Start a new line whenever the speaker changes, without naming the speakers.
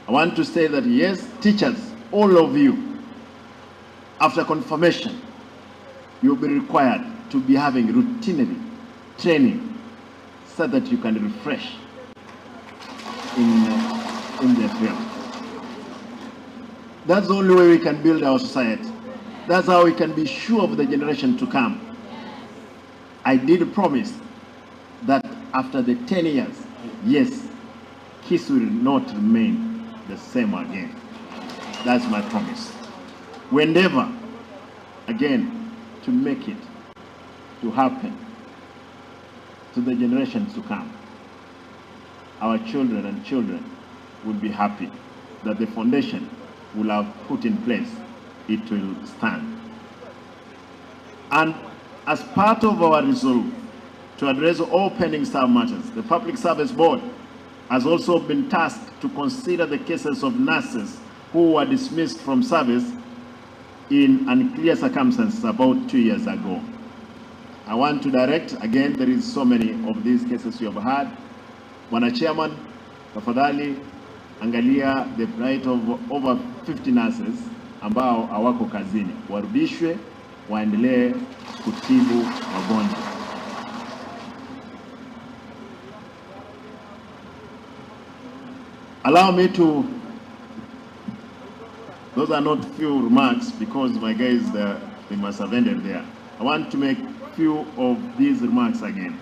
I want to say that yes, teachers, all of you, after confirmation, you'll be required to be having routinely training so that you can refresh in the field. That's the only way we can build our society. That's how we can be sure of the generation to come. I did promise that after the 10 years, yes, KISS will not remain the same again. That's my promise. We endeavor, again, to make it to happen to the generations to come. Our children and children will be happy that the foundation will have put in place, it will stand. And as part of our resolve to address all pending staff matters, the Public Service Board has also been tasked to consider the cases of nurses who were dismissed from service in unclear circumstances about 2 years ago. I want to direct, again, there is so many of these cases you have had. Bwana Chairman, tafadhali angalia the plight of over 50 nurses ambao hawako kazini, warudishwe waendelee kutibu wagonjwa. Allow me to, those are not few remarks because my guys, they must have ended there. I want to make few of these remarks again.